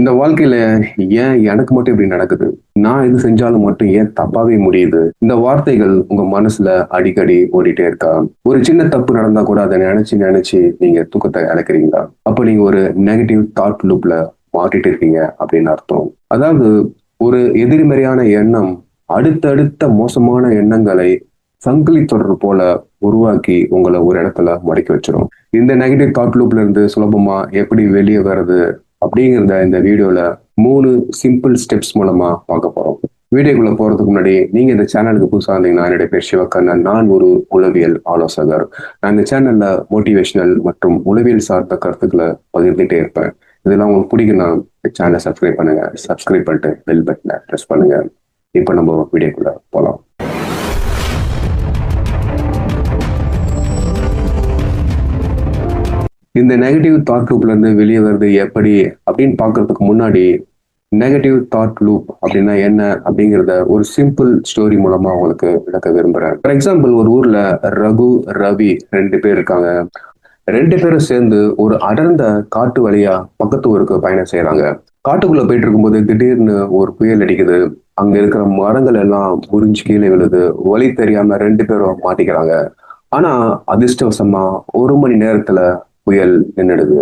இந்த வாழ்க்கையில ஏன் எனக்கு மட்டும் இப்படி நடக்குது? நான் எது செஞ்சாலும் மட்டும் ஏன் தப்பாவே முடியுது? இந்த வார்த்தைகள் உங்க மனசுல அடிக்கடி ஓடிட்டே இருக்கா? ஒரு சின்ன தப்பு நடந்தா கூட அதை நினைச்சு நினைச்சு நீங்க தூக்கத்தை இழக்கிறீங்களா? அப்ப நீங்க ஒரு நெகட்டிவ் தாட் லூப்ல மாட்டிட்டு இருக்கீங்க அப்படின்னு அர்த்தம். அதாவது ஒரு எதிர்மறையான எண்ணம் அடுத்தடுத்த மோசமான எண்ணங்களை சங்கிலி தொடர் போல உருவாக்கி உங்களை ஒரு இடத்துல முடக்கி வச்சிரும். இந்த நெகட்டிவ் தாட் லூப்ல இருந்து சுலபமா எப்படி வெளியே வர்றது அப்படிங்கிறத இந்த வீடியோல 3 சிம்பிள் ஸ்டெப்ஸ் மூலமா பார்க்க போறோம். வீடியோக்குள்ள போறதுக்கு முன்னாடி நீங்க இந்த சேனலுக்கு புதுசா இருந்தீங்கன்னா, என்னுடைய பேர் சிவக்கண்ணன். நான் ஒரு உளவியல் ஆலோசகர். நான் இந்த சேனல்ல மோட்டிவேஷனல் மற்றும் உளவியல் சார்ந்த கருத்துக்களை பகிர்ந்துட்டே இருப்பேன். இதெல்லாம் உங்களுக்கு பிடிக்குன்னா சேனலை சப்ஸ்கிரைப் பண்ணுங்க. சப்ஸ்கிரைப் பண்ணிட்டு பெல் பட்டனை ப்ரெஸ் பண்ணுங்க. இப்போ நம்ம வீடியோக்குள்ள போலாம். இந்த நெகட்டிவ் தாட் லூப்ல இருந்து வெளியே வருது எப்படி அப்படின்னு பாக்குறதுக்கு முன்னாடி, நெகட்டிவ் தாட் லூப் அப்படின்னா என்ன அப்படிங்கிறத ஒரு சிம்பிள் ஸ்டோரி மூலமா உங்களுக்கு விளக்க விரும்புறேன். ஃபார் எக்ஸாம்பிள், ஒரு ஊர்ல ரகு, ரவி 2 பேர் இருக்காங்க. 2 பேரும் சேர்ந்து ஒரு அடர்ந்த காட்டு வழியா பக்கத்து ஊருக்கு பயணம் செய்யறாங்க. காட்டுக்குள்ள போயிட்டு இருக்கும்போது திடீர்னு ஒரு புயல் அடிக்குது. அங்க இருக்கிற மரங்கள் எல்லாம் முறிஞ்சு கீழே விழுது. வழி தெரியாம 2 பேரும் மாட்டிக்கிறாங்க. ஆனா அதிர்ஷ்டவசமா 1 மணி நேரத்துல புயல் நின்னுடுது.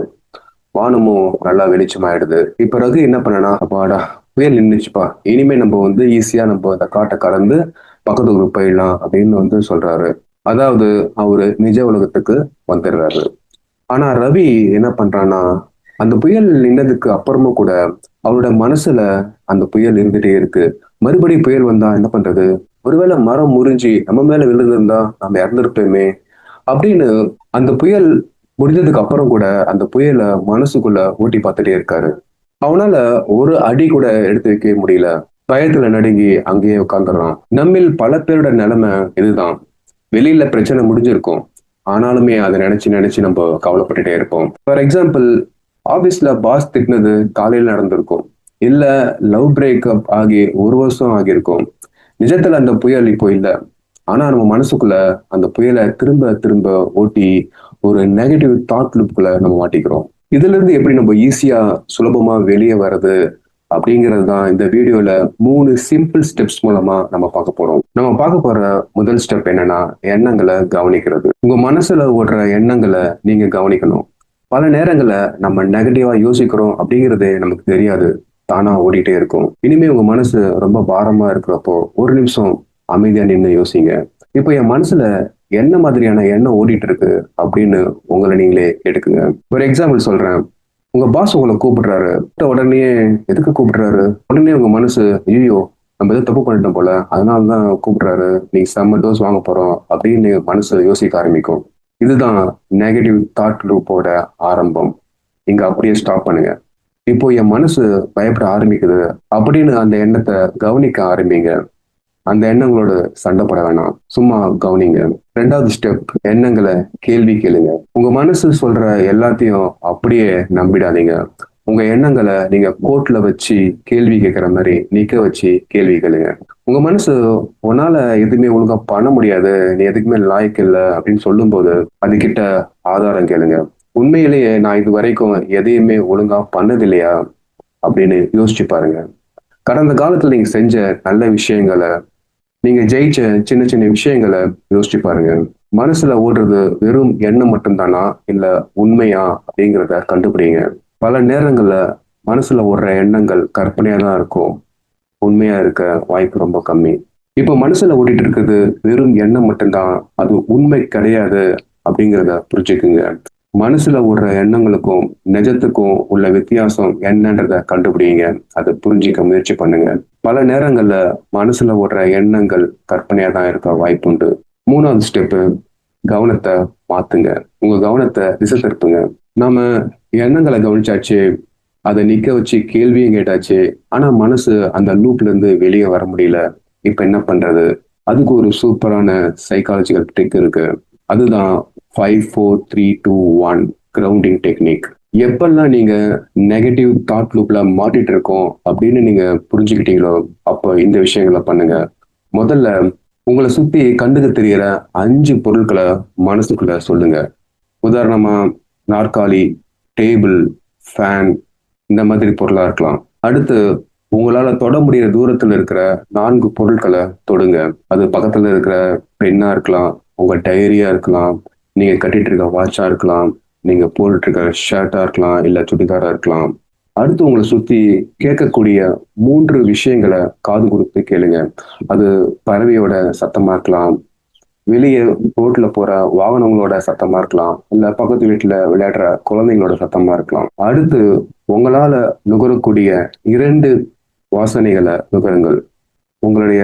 வானமும் நல்லா வெளிச்சமாயிடுது. இப்ப ரகு என்ன பண்ணனா, அப்பாடா புயல் நின்னுச்சுப்பா, இனிமே நம்ம ஈஸியா நம்ம அந்த காட்டை கடந்து பக்கத்து ஊருக்கு போயிடலாம் அப்படின்னு சொல்றாரு. அதாவது அவரு நிஜ உலகத்துக்கு வந்துடுறாரு. ஆனா ரவி என்ன பண்றான்னா, அந்த புயல் நின்னதுக்கு அப்புறமும் கூட அவரோட மனசுல அந்த புயல் இருந்துட்டே இருக்கு. மறுபடியும் புயல் வந்தா என்ன பண்றது? ஒருவேளை மரம் முறிஞ்சி நம்ம மேல விழுந்திருந்தா நம்ம இறந்துருப்போமே அப்படின்னு அந்த புயல் முடிஞ்சதுக்கு அப்புறம் கூட அந்த புயலை மனசுக்குள்ள ஓட்டி பார்த்துட்டே இருக்காரு. அவனால ஒரு அடி கூட எடுத்து வைக்க முடியல. பயத்துல நடுங்கி அங்கேயே உட்காந்துடுறான். நம்மில் பல பேரோட நிலைமை இதுதான். வெளியில பிரச்சனை முடிஞ்சிருக்கும், ஆனாலுமே அதை நினைச்சு நினைச்சு நம்ம கவலைப்பட்டுட்டே இருப்போம். ஃபார் எக்ஸாம்பிள், ஆபீஸ்ல பாஸ் திட்டினது காலையில் நடந்திருக்கும். இல்ல லவ் பிரேக்கப் ஆகி 1 வருஷம் ஆகியிருக்கும். நிஜத்துல அந்த புயல் இப்போ இல்ல. ஆனா நம்ம மனசுக்குள்ள அந்த புயலை திரும்ப திரும்ப ஓட்டி ஒரு நெகட்டிவ் தாட் லூப்குள்ள நம்ம மாட்டிக்கிறோம். இதுல இருந்து எப்படி நம்ம ஈஸியா சுலபமா வெளியே வர்றது அப்படிங்கிறது தான் இந்த வீடியோல 3 சிம்பிள் ஸ்டெப்ஸ் மூலமா நம்ம பார்க்க போறோம். நம்ம பார்க்க போற முதல் ஸ்டெப் என்னன்னா, எண்ணங்களை கவனிக்கிறது. உங்க மனசுல ஓடுற எண்ணங்களை நீங்க கவனிக்கணும். பல நேரங்கள்ல நம்ம நெகட்டிவா யோசிக்கிறோம் அப்படிங்கிறது நமக்கு தெரியாது, தானா ஓடிட்டே இருக்கும். இனிமே உங்க மனசு ரொம்ப பாரமா இருக்கிறப்போ 1 நிமிஷம் அமைதியா நின்று யோசிங்க. இப்போ என் மனசுல என்ன மாதிரியான எண்ணம் ஓடிட்டு இருக்கு அப்படின்னு உங்களை நீங்களே கேட்டுக்குங்க. ஒரு எக்ஸாம்பிள் சொல்றேன். உங்க பாஸ் உங்களை கூப்பிடுறாரு. உடனே எதுக்கு கூப்பிடுறாரு? உடனே உங்க மனசு, ஐயோ நம்ம எதுவும் தப்பு பண்ணிட்டோம் போல, அதனாலதான் கூப்பிடுறாரு, நீ செம்ம டோஸ் வாங்க போறோம் அப்படின்னு மனசு யோசிக்க ஆரம்பிக்கும். இதுதான் நெகட்டிவ் தாட் லூப்போட ஆரம்பம். இங்க அப்படியே ஸ்டாப் பண்ணுங்க. இப்போ என் மனசு பயப்பட ஆரம்பிக்குது அப்படின்னு அந்த எண்ணத்தை கவனிக்க ஆரம்பிங்க. அந்த எண்ணங்களோட சண்டை போட வேணாம், சும்மா கவனிங்க. 2வது ஸ்டெப், எண்ணங்களை கேள்வி கேளுங்க. உங்க மனசு சொல்ற எல்லாத்தையும் அப்படியே நம்பிடாதீங்க. உங்க எண்ணங்களை நீங்க கோர்ட்ல வச்சு கேள்வி கேட்கிற மாதிரி நிக்க வச்சு கேள்வி கேளுங்க. உங்க மனசு உன்னால எதுவுமே ஒழுங்கா பண்ண முடியாது, நீ எதுக்குமே லாய்க்கு இல்லை அப்படின்னு சொல்லும் போது அது கிட்ட ஆதாரம் கேளுங்க. உண்மையிலேயே நான் இது வரைக்கும் எதையுமே ஒழுங்கா பண்ணது இல்லையா அப்படின்னு யோசிச்சு பாருங்க. கடந்த காலத்துல நீங்க செஞ்ச நல்ல விஷயங்களை, நீங்க ஜெயிச்ச சின்ன சின்ன விஷயங்களை யோசிச்சு பாருங்க. மனசுல ஓடுறது வெறும் எண்ணம் மட்டும்தானா இல்ல உண்மையா அப்படிங்கிறத கண்டுபிடிங்க. பல நேரங்கள்ல மனசுல ஓடுற எண்ணங்கள் கற்பனையா தான் இருக்கும், உண்மையா இருக்க வாய்ப்பு ரொம்ப கம்மி. இப்போ மனசுல ஓடிட்டு இருக்குது வெறும் எண்ணம் மட்டும்தான், அது உண்மை கிடையாது அப்படிங்கிறத புரிஞ்சுக்குங்க. மனசுல ஓடுற எண்ணங்களுக்கும் நிஜத்துக்கும் உள்ள வித்தியாசம் என்னன்றத கண்டுபிடிங்க. அதை புரிஞ்சிக்க முயற்சி பண்ணுங்க. பல நேரங்கள்ல மனசுல ஓடுற எண்ணங்கள் கற்பனையா தான் இருக்க வாய்ப்புண்டு. 3வது ஸ்டெப்பு, கவனத்தை மாத்துங்க. உங்க கவனத்தை திசை திருப்புங்க. நாம எண்ணங்களை கவனிச்சாச்சு, அதை நிக்க வச்சு கேள்வியும் கேட்டாச்சு. ஆனா மனசு அந்த லூப்ல இருந்து வெளியே வர முடியல. இப்ப என்ன பண்றது? அதுக்கு ஒரு சூப்பரான சைக்காலஜிக்கல் ட்ரிக் இருக்கு. அதுதான் 5 4 3 2 1 கிரவுண்டிங் டெக்னிக். எப்பெல்லாம் நீங்க நெகட்டிவ் தாட் லூப்ல மாட்டிட்டு இருக்கோம் அப்படின்னு நீங்க புரிஞ்சுக்கிட்டீங்களோ, அப்ப இந்த விஷயங்களை பண்ணுங்க. முதல்ல உங்களை சுத்தி கண்ணுக்கு தெரியற 5 பொருட்களை மனசுக்குள்ள சொல்லுங்க. உதாரணமா, நாற்காலி, டேபிள், ஃபேன், இந்த மாதிரி பொருளா இருக்கலாம். அடுத்து உங்களால தொட முடியிற தூரத்துல இருக்கிற 4 பொருட்களை தொடுங்க. அது பக்கத்துல இருக்கிற பென்னா இருக்கலாம், உங்க டைரியா இருக்கலாம், நீங்க கட்டிட்டு இருக்க வாட்சா இருக்கலாம், நீங்க போட்டுட்டு இருக்க ஷர்ட்டா இருக்கலாம், இல்ல சுடிதாரா இருக்கலாம். அடுத்து உங்களை சுத்தி கேட்கக்கூடிய 3 விஷயங்களை காது கொடுத்து கேளுங்க. அது பறவையோட சத்தமா இருக்கலாம், வெளியே ரோட்ல போற வாகனங்களோட சத்தமா இருக்கலாம், இல்ல பக்கத்து வீட்டுல விளையாடுற குழந்தைங்களோட சத்தமா இருக்கலாம். அடுத்து உங்களால நுகரக்கூடிய 2 வாசனைகளை நுகருங்கள். உங்களுடைய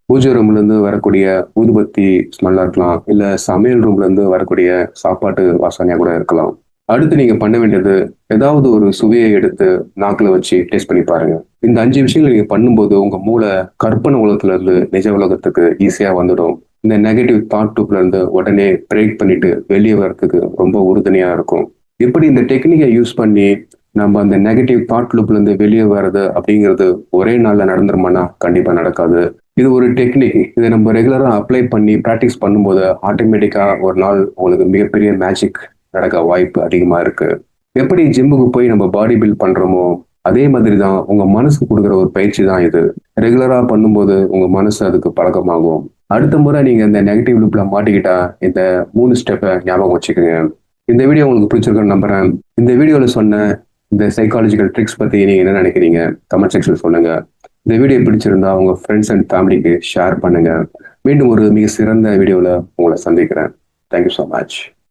பூஜை ரூம்ல இருந்து வரக்கூடிய ஊதுபத்தி ஸ்மெல்லா இருக்கலாம், இல்ல சமையல் ரூம்ல இருந்து வரக்கூடிய சாப்பாட்டு வாசனையா கூட இருக்கலாம். அடுத்து நீங்க பண்ண வேண்டியது, ஏதாவது ஒரு சுவையை எடுத்து நாக்குல வச்சு டேஸ்ட் பண்ணி பாருங்க. இந்த 5 விஷயங்கள் நீங்க பண்ணும்போது உங்க மூளை கற்பனை உலகத்துல இருந்து நிஜ உலகத்துக்கு ஈஸியா வந்துடும். இந்த நெகட்டிவ் தாட் லூப்ல இருந்து உடனே பிரேக் பண்ணிட்டு வெளியே வர்றதுக்கு ரொம்ப உறுதுணையா இருக்கும். இப்படி இந்த டெக்னிக்கை யூஸ் பண்ணி நம்ம அந்த நெகட்டிவ் தாட் லூப்ல இருந்து வெளியே வர்றது அப்படிங்கிறது ஒரே நாள்ல நடந்துருமானா கண்டிப்பா நடக்காது. இது ஒரு டெக்னிக். இதை நம்ம ரெகுலரா அப்ளை பண்ணி ப்ராக்டிஸ் பண்ணும்போது ஆட்டோமேட்டிக்கா ஒரு நாள் உங்களுக்கு மிகப்பெரிய மேஜிக் நடக்க வாய்ப்பு அதிகமா இருக்கு. எப்படி ஜிம்முக்கு போய் நம்ம பாடி பில்ட் பண்றோமோ அதே மாதிரி தான் உங்க மனசுக்கு கொடுக்குற ஒரு பயிற்சி தான் இது. ரெகுலரா பண்ணும்போது உங்க மனசு அதுக்கு பழக்கமாகும். அடுத்த முறை நீங்க இந்த நெகட்டிவ் லூப்ல மாட்டிக்கிட்டா இந்த 3 ஸ்டெப்பை ஞாபகம் வச்சுக்கோங்க. இந்த வீடியோ உங்களுக்கு பிடிச்சிருக்குன்னு நம்புறேன். இந்த வீடியோல சொன்ன இந்த சைக்காலஜிக்கல் ட்ரிக்ஸ் பத்தி நீங்க என்ன நினைக்கிறீங்க? கமெண்ட் செக்ஷன் சொல்லுங்க. இந்த வீடியோ பிடிச்சிருந்தா உங்க ஃப்ரெண்ட்ஸ் அண்ட் ஃபேமிலிக்கு ஷேர் பண்ணுங்க. மீண்டும் ஒரு மிக சிறந்த வீடியோல உங்களை சந்திக்கிறேன். Thank you so much.